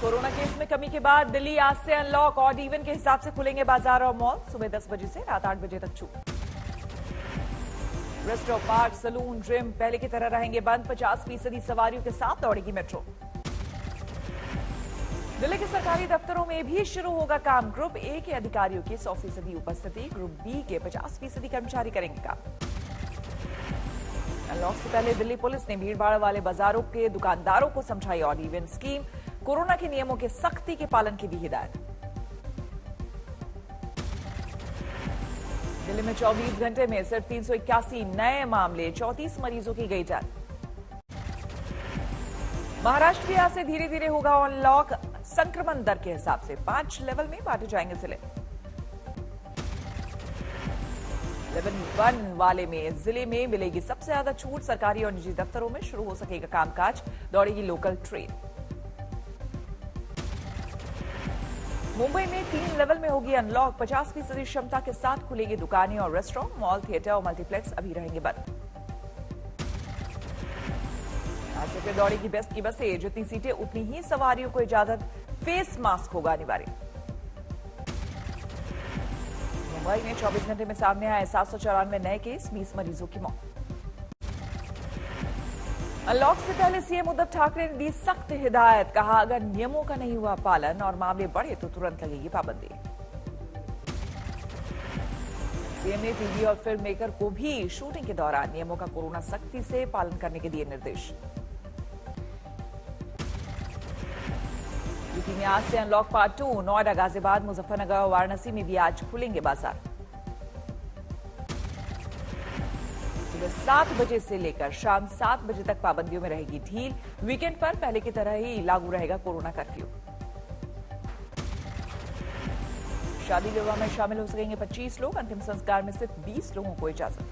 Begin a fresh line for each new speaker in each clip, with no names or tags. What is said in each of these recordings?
Corona case में कमी के बाद दिल्ली आज से अनलॉक। ऑड इवन के हिसाब से खुलेंगे बाजार और मॉल। सुबह 10 बजे से रात 8 बजे तक छूट। रेस्टोरेंट, पार्क, सलून, जिम पहले की तरह रहेंगे बंद। 50% सवारियों के साथ दौड़ेगी मेट्रो। दिल्ली के सरकारी दफ्तरों में भी शुरू होगा काम। ग्रुप ए के अधिकारियों की 100% उपस्थिति, ग्रुप बी के 50% कर्मचारी करेंगे काम। अनलॉक से पहले दिल्ली पुलिस ने भीड़भाड़ वाले बाजारों के दुकानदारों को समझाई ऑड इवन स्कीम। कोरोना के नियमों के सख्ती के पालन की दी हिदायत। दिल्ली में 24 घंटे में सिर्फ 381 नए मामले, 34 मरीजों की गई जान। महाराष्ट्र भी आज से धीरे धीरे होगा अनलॉक। संक्रमण दर के हिसाब से 5 लेवल में बांटे जाएंगे जिले। लेवल 1 वाले में जिले में मिलेगी सबसे ज्यादा छूट। सरकारी और निजी दफ्तरों में शुरू हो सकेगा कामकाज, दौड़ेगी लोकल ट्रेन। मुंबई में 3 लेवल में होगी अनलॉक। 50% क्षमता के साथ खुलेगी दुकानें और रेस्टोरेंट, मॉल, थिएटर और मल्टीप्लेक्स अभी रहेंगे बंद। आज से फिर दौड़ेगी बेस्ट की बसें। जितनी सीटें उतनी ही सवारियों को इजाजत। फेस मास्क होगा अनिवार्य। मुंबई में 24 घंटे में सामने आए 794 नए केस, 20 मरीजों की मौत। अनलॉक से पहले सीएम उद्धव ठाकरे ने दी सख्त हिदायत। कहा अगर नियमों का नहीं हुआ पालन और मामले बढ़े तो तुरंत लगेगी पाबंदी। सीएम ने टीवी और फिल्म मेकर को भी शूटिंग के दौरान नियमों का कोरोना सख्ती से पालन करने के दिए निर्देश। यूपी में आज से अनलॉक पार्ट 2। नोएडा, गाजियाबाद, मुजफ्फरनगर और वाराणसी में भी आज खुलेंगे बाजार। सुबह 7 बजे से लेकर शाम 7 बजे तक पाबंदियों में रहेगी ढील। वीकेंड पर पहले की तरह ही लागू रहेगा कोरोना कर्फ्यू। शादी विवाह में शामिल हो सकेंगे 25 लोग। अंतिम संस्कार में सिर्फ 20 लोगों को इजाजत।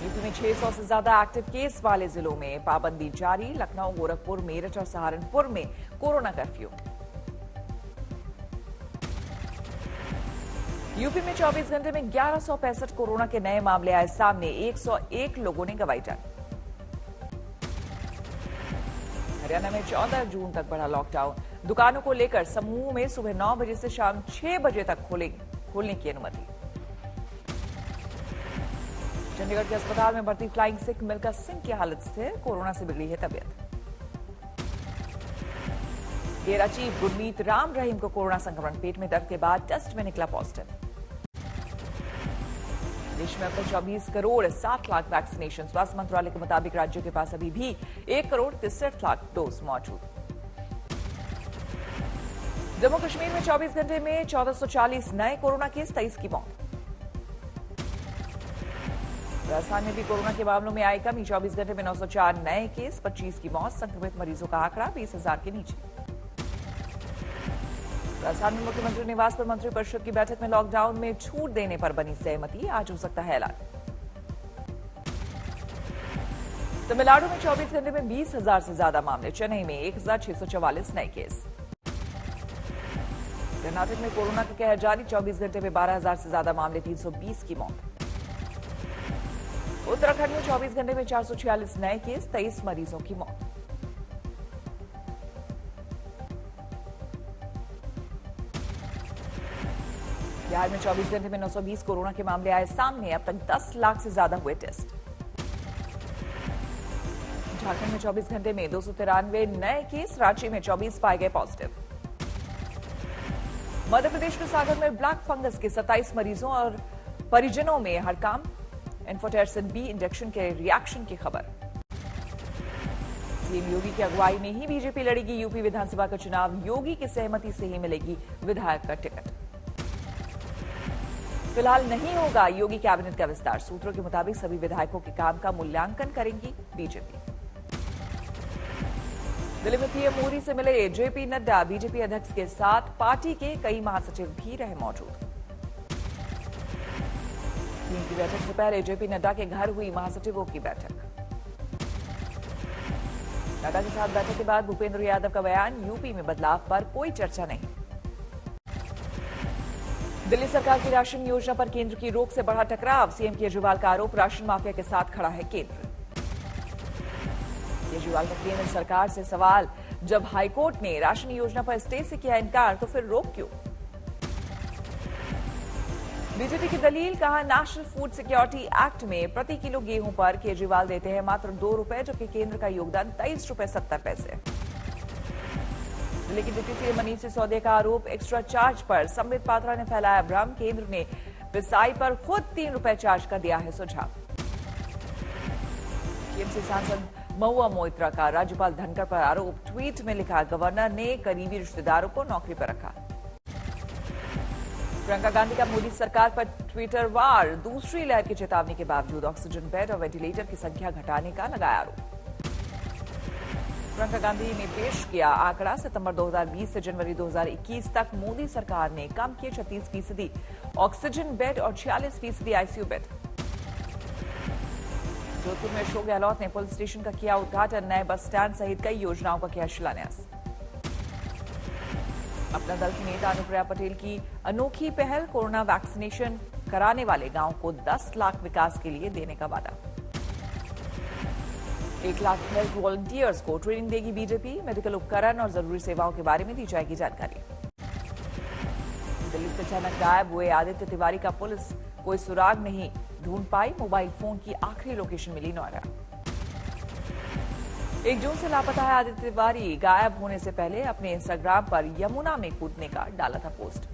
यूपी में 600 से ज्यादा एक्टिव केस वाले जिलों में पाबंदी जारी। लखनऊ, गोरखपुर, मेरठ और सहारनपुर में कोरोना कर्फ्यू। यूपी में 24 घंटे में 1165 कोरोना के नए मामले आए सामने। 101 लोगों ने गंवाई जान। हरियाणा में 14 जून तक बढ़ा लॉकडाउन। दुकानों को लेकर समूह में सुबह 9 बजे से शाम 6 बजे तक खोलने की अनुमति। चंडीगढ़ के अस्पताल में भर्ती फ्लाइंग सिख मिल्खा सिंह की हालत स्थिर। कोरोना से बिगड़ी है तबीयत। डेरा चीफ गुरमीत राम रहीम को कोरोना संक्रमण। पेट में दर्द के बाद टेस्ट में निकला पॉजिटिव। देश में अब तक 24 करोड़ 7 लाख वैक्सीनेशन। स्वास्थ्य मंत्रालय के मुताबिक राज्यों के पास अभी भी 1 करोड़ 63 लाख डोज मौजूद। जम्मू कश्मीर में 24 घंटे में 1440 नए कोरोना केस, 23 की मौत। राजस्थान में भी कोरोना के मामलों में आई कमी। 24 घंटे में 904 नए केस, 25 की मौत। संक्रमित मरीजों का आंकड़ा 20,000 के नीचे। राजस्थान में मुख्यमंत्री निवास पर मंत्रिपरिषद की बैठक में लॉकडाउन में छूट देने पर बनी सहमति। आज हो सकता है ऐलान। तमिलनाडु में 24 घंटे में 20,000 से ज्यादा मामले। चेन्नई में 1,644 नए केस। कर्नाटक में कोरोना के कहर जारी। 24 घंटे में 12,000 से ज्यादा मामले, 320 की मौत। उत्तराखंड में 24 घंटे में 446 नए केस, 23 मरीजों की मौत। बिहार में 24 घंटे में 920 कोरोना के मामले आए सामने। अब तक 10 लाख से ज्यादा हुए टेस्ट। झारखंड में 24 घंटे में 293 नए केस। रांची में 24 पाए गए पॉजिटिव। मध्य प्रदेश के सागर में ब्लैक फंगस के 27 मरीजों और परिजनों में हड़कांप। एन्फोटेरसिन बी इंजेक्शन के रिएक्शन की खबर। सीएम योगी की अगुवाई में ही बीजेपी लड़ेगी यूपी विधानसभा का चुनाव। योगी की सहमति से ही मिलेगी विधायक का टिकट। फिलहाल नहीं होगा योगी कैबिनेट का विस्तार। सूत्रों के मुताबिक सभी विधायकों के काम का मूल्यांकन करेंगी बीजेपी। दिल्ली में पीएम मोदी से मिले जेपी नड्डा। बीजेपी अध्यक्ष के साथ पार्टी के कई महासचिव भी रहे मौजूद। टीम की बैठक से पहले जेपी नड्डा के घर हुई महासचिवों की बैठक। नड्डा के साथ बैठक के बाद भूपेंद्र यादव का बयान। यूपी में बदलाव पर कोई चर्चा नहीं। दिल्ली सरकार की राशन योजना पर केंद्र की रोक से बढ़ा टकराव। सीएम केजरीवाल का आरोप, राशन माफिया के साथ खड़ा है केंद्र। केजरीवाल का केंद्र सरकार से सवाल, जब हाईकोर्ट ने राशन योजना पर स्टे से किया इनकार तो फिर रोक क्यों? बीजेपी की दलील, कहा नेशनल फूड सिक्योरिटी एक्ट में प्रति किलो गेहूं पर केजरीवाल देते हैं मात्र ₹2, जबकि केंद्र का योगदान ₹23.70। दिल्ली की डिप्टी सीएम मनीष सिसोदिया का आरोप, एक्स्ट्रा चार्ज पर संबित पात्रा ने फैलाया भ्रम, केंद्र ने पिसाई पर खुद ₹3 चार्ज का दिया है सुझाव। टीएमसी सांसद महुआ मोइत्रा का राज्यपाल धनखड़ पर आरोप, ट्वीट में लिखा, गवर्नर ने करीबी रिश्तेदारों को नौकरी पर रखा। प्रियंका गांधी का मोदी सरकार पर ट्विटर वार, दूसरी लहर की चेतावनी के बावजूद ऑक्सीजन बेड और वेंटिलेटर की संख्या घटाने का लगाया आरोप। प्रियंका गांधी ने पेश किया आंकड़ा, सितंबर 2020 से जनवरी 2021 तक मोदी सरकार ने कम किए 36% ऑक्सीजन बेड और 46% आईसीयू बेड। जोधपुर में अशोक गहलोत ने पुलिस स्टेशन का किया उद्घाटन, नए बस स्टैंड सहित कई योजनाओं का किया शिलान्यास। अपना दल की नेता अनुप्रिया पटेल की अनोखी पहल, कोरोना वैक्सीनेशन कराने वाले गांव को 10 लाख विकास के लिए देने का वादा। 1 लाख हेल्थ वॉलंटियर्स को ट्रेनिंग देगी बीजेपी, मेडिकल उपकरण और जरूरी सेवाओं के बारे में दी जाएगी जानकारी। दिल्ली से अचानक गायब हुए आदित्य तिवारी का पुलिस कोई सुराग नहीं ढूंढ पाई, मोबाइल फोन की आखिरी लोकेशन मिली नोएडा। 1 जून से लापता है आदित्य तिवारी, गायब होने से पहले अपने इंस्टाग्राम पर यमुना में कूदने का डाला था पोस्ट।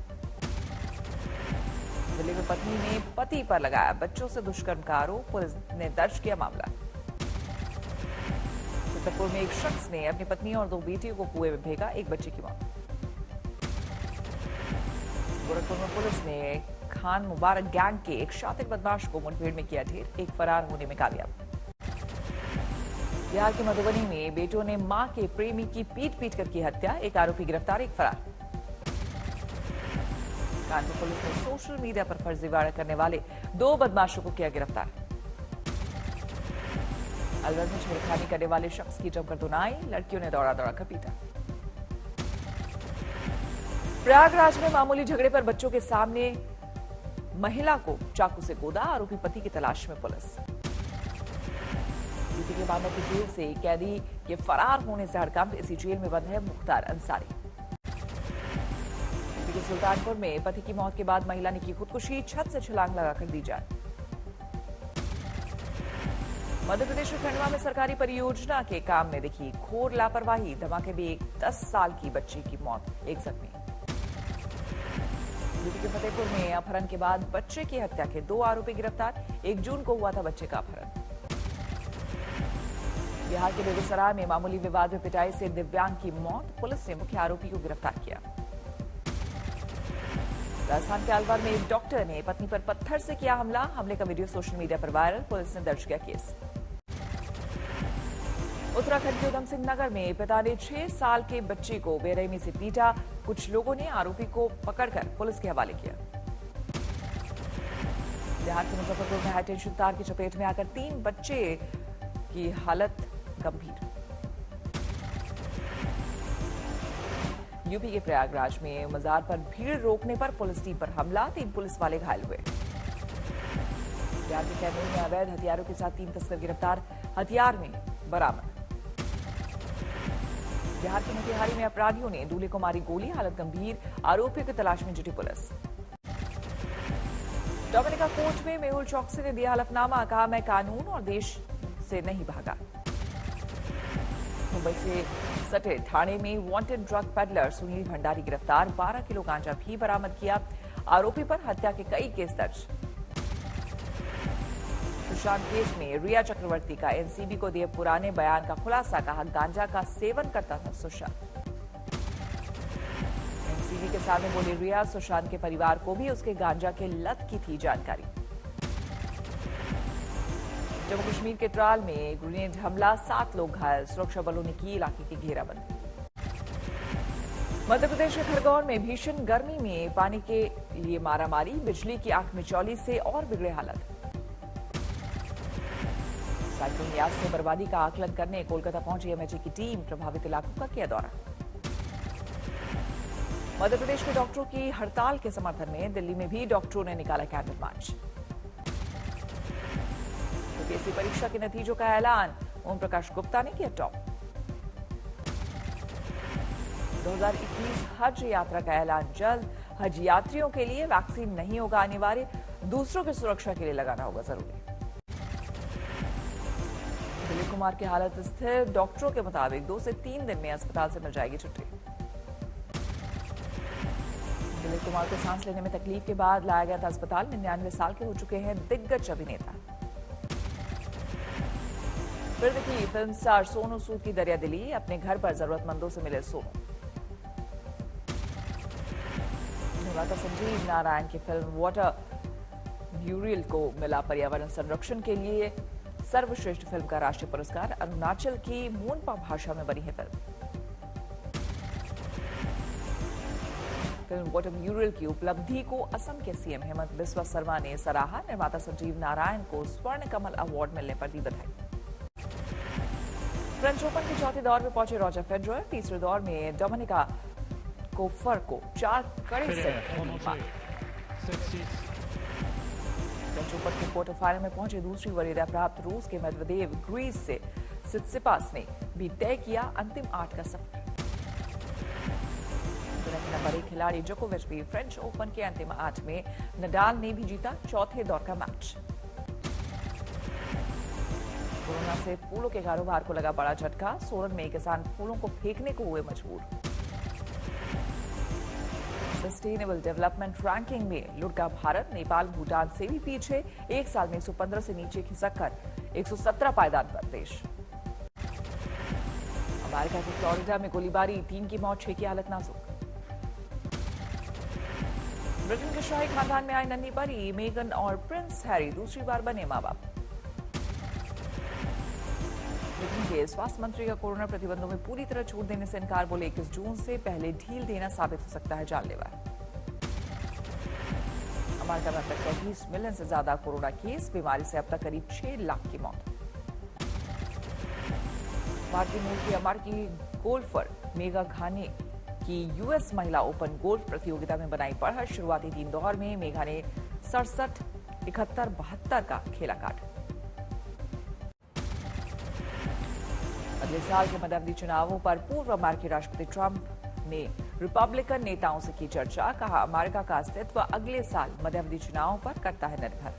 दिल्ली में पत्नी ने पति पर लगाया बच्चों से दुष्कर्म का आरोप, पुलिस ने दर्ज किया मामला। छतरपुर में एक शख्स ने अपनी पत्नी और 2 बेटियों को कुएं में फेंका, 1 बच्चे की मौत। गोरखपुर में पुलिस ने खान मुबारक गैंग के एक शातिर बदमाश को मुठभेड़ में किया ढेर, 1 फरार होने में कामयाब। बिहार के मधुबनी में बेटों ने मां के प्रेमी की पीट कर की हत्या, 1 आरोपी गिरफ्तार, 1 फरार। कानपुर पुलिस ने सोशल मीडिया पर फर्जीवाड़ा करने वाले 2 बदमाशों को किया गिरफ्तार। अलवर में छेड़खानी करने वाले शख्स की जमकर धुनाई, लड़कियों ने दौड़ा कर पीटा। प्रयागराज में मामूली झगड़े पर बच्चों के सामने महिला को चाकू से गोदा, आरोपी पति की तलाश में पुलिस। यूपी के बांदा की जेल से कैदी के फरार होने से हड़कंप, इसी जेल में बंद है मुख्तार अंसारी। यूपी के सुल्तानपुर में पति की मौत के बाद महिला ने की खुदकुशी, छत से छलांग लगाकर दी जान। मध्य प्रदेश के खंडवा में सरकारी परियोजना के काम में दिखी घोर लापरवाही, धमाके में एक 10 साल की बच्ची की मौत, 1 जख्मी। यूपी के फतेहपुर में अपहरण के बाद बच्चे की हत्या के 2 आरोपी गिरफ्तार, 1 जून को हुआ था बच्चे का अपहरण। बिहार के बेगूसराय में मामूली विवाद में पिटाई से दिव्यांग की मौत, पुलिस ने मुख्य आरोपी को गिरफ्तार किया। राजस्थान के अलवर में एक डॉक्टर ने पत्नी पर पत्थर से किया हमला, हमले का वीडियो सोशल मीडिया पर वायरल, पुलिस ने दर्ज किया केस। उत्तराखंड के उधम सिंह नगर में पिता ने 6 साल के बच्चे को बेरहमी से पीटा, कुछ लोगों ने आरोपी को पकड़कर पुलिस के हवाले किया। बिहार के मुजफ्फरपुर में हाईटेंशन तार की चपेट में आकर 3 बच्चे की हालत गंभीर। यूपी के प्रयागराज में मजार पर भीड़ रोकने पर पुलिस टीम पर हमला, 3 पुलिस वाले घायल हुए। बिहार के कैमूर में अवैध हथियारों के साथ 3 तस्कर गिरफ्तार, हथियार में बरामद। बिहार के मोतिहारी में अपराधियों ने दूल्हे को मारी गोली, हालत गंभीर, आरोपियों की तलाश में जुटी पुलिस। डोमिनिका कोर्ट में मेहुल चौकसी ने दिया हलफनामा, कहा मैं कानून और देश से नहीं भागा। मुंबई से सटे थाने में wanted drug peddler Sunil Bhandari गिरफ्तार, 12 किलो गांजा भी बरामद किया, आरोपी पर हत्या के कई केस दर्ज। सुशांत केस में रिया चक्रवर्ती का एनसीबी को दिए पुराने बयान का खुलासा, कहा गांजा का सेवन करता था सुशांत। एनसीबी के सामने बोली रिया, सुशांत के परिवार को भी उसके गांजा के लत की थी जानकारी। जम्मू कश्मीर के त्राल में ग्रेनेड हमला, 7 लोग घायल, सुरक्षा बलों ने की इलाके की घेराबंदी। मध्य प्रदेश के खरगोन में भीषण गर्मी में पानी के लिए मारामारी, बिजली की आंख मिचौली से और बिगड़े हालत। साइक्लोन यास से बर्बादी का आकलन करने कोलकाता पहुंची एमएचए की टीम, प्रभावित इलाकों का किया दौरा। मध्य प्रदेश के डॉक्टरों की हड़ताल के समर्थन में दिल्ली में भी डॉक्टरों ने निकाला कैंडल मार्च। यूपीएससी परीक्षा के नतीजों का ऐलान, ओम प्रकाश गुप्ता ने किया टॉप। 2021 हज यात्रा का ऐलान जल्द। हज यात्रियों के लिए वैक्सीन नहीं होगा अनिवार्य, दूसरों की सुरक्षा के लिए लगाना होगा जरूरी। दिलीप कुमार की हालत स्थिर, डॉक्टरों के मुताबिक 2 से 3 दिन में अस्पताल से मिल जाएगी छुट्टी। दिलीप कुमार को सांस लेने में तकलीफ के बाद लाया गया था अस्पताल। 99 साल के हो चुके हैं दिग्गज अभिनेता। फिर देखिए फिल्म स्टार सोनू सूद की दरियादिली, अपने घर पर जरूरतमंदों से मिले सोनू। निर्माता संजीव नारायण की फिल्म वाटर म्यूरियल को मिला पर्यावरण संरक्षण के लिए सर्वश्रेष्ठ फिल्म का राष्ट्रीय पुरस्कार। अरुणाचल की मोनपा भाषा में बनी है फिल्म वाटर म्यूरियल की उपलब्धि को असम के सीएम हेमंत बिस्वा शर्मा ने सराहा। निर्माता संजीव नारायण को स्वर्ण कमल अवार्ड मिलने पर दी बधाई। फ्रेंच ओपन के चौथे दौर में पहुंचे रॉजर फेडरर। तीसरे दौर में डोमिनिका कोफर को 4 कड़े सेट में फ्रेंच ओपन के क्वार्टर फाइनल में पहुंचे दूसरी वरीयता प्राप्त रूस के मेदवेदेव ग्रीस से सित्सिपास ने भी तय किया अंतिम 8 का सफर। दुनिया के नंबर 1 खिलाड़ी जोकोविच भी फ्रेंच ओपन के अंतिम 8 में नडाल ने भी जीता चौथे दौर का मैच। कोरोना से फूलों के कारोबार को लगा बड़ा झटका। सोलन में किसान फूलों को फेंकने को हुए मजबूर। सस्टेनेबल डेवलपमेंट रैंकिंग में लुढ़का भारत, नेपाल भूटान से भी पीछे। एक साल में 115 से नीचे खिसककर 117 पायदान पर देश। अमेरिका के फ्लोरिडा में गोलीबारी, 3 की मौत, 6 की हालत नाजुक। ब्रिटेन के शाही खानदान में आई नन्ही परी, मेगन और प्रिंस हैरी दूसरी बार बने मां बाप। ब्रिटेन के स्वास्थ्य मंत्री का कोरोना प्रतिबंधों में पूरी तरह छूट देने से इनकार, बोले 21 जून से पहले ढील देना साबित हो सकता है जानलेवा। अमेरिका में अब तक 35 मिलियन से ज्यादा कोरोना केस, बीमारी से अब तक करीब 6 लाख की मौत। भारतीय मूल की अमेरिकी गोल्फर मेगा घानी की यूएस महिला ओपन गोल्फ प्रतियोगिता में बनाई बढ़त। शुरुआती 3 दौर में मेघा ने 67, 71, 72 का खेला काट। अगले साल के मध्यावधि चुनावों पर पूर्व अमेरिकी राष्ट्रपति ट्रंप ने रिपब्लिकन नेताओं से की चर्चा। कहा अमेरिका का अस्तित्व अगले साल मध्यावधि चुनावों पर करता है निर्भर।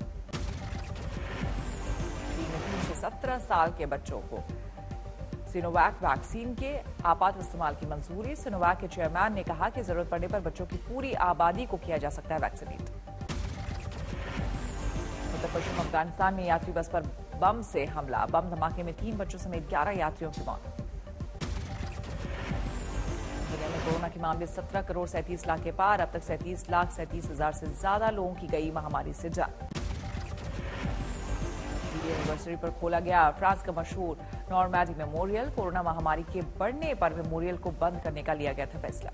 चीन ने 3 से 17 साल के बच्चों को सिनोवैक वैक्सीन के आपात इस्तेमाल की मंजूरी। सिनोवैक के चेयरमैन ने कहा कि जरूरत पड़ने पर बच्चों की पूरी आबादी को किया जा सकता है वैक्सीनेट। उत्तर पश्चिम अफगानिस्तान में यात्री बस पर बम से हमला, बम धमाके में 3 बच्चों समेत 11 यात्रियों की मौत। दुनिया में कोरोना के मामले 17 करोड़ 37 लाख के पार। अब तक 37,37,000 से ज्यादा लोगों की गई महामारी से जान। एनिवर्सरी पर खोला गया फ्रांस का मशहूर नॉर्मैडी मेमोरियल। कोरोना महामारी के बढ़ने पर मेमोरियल को बंद करने का लिया गया था फैसला।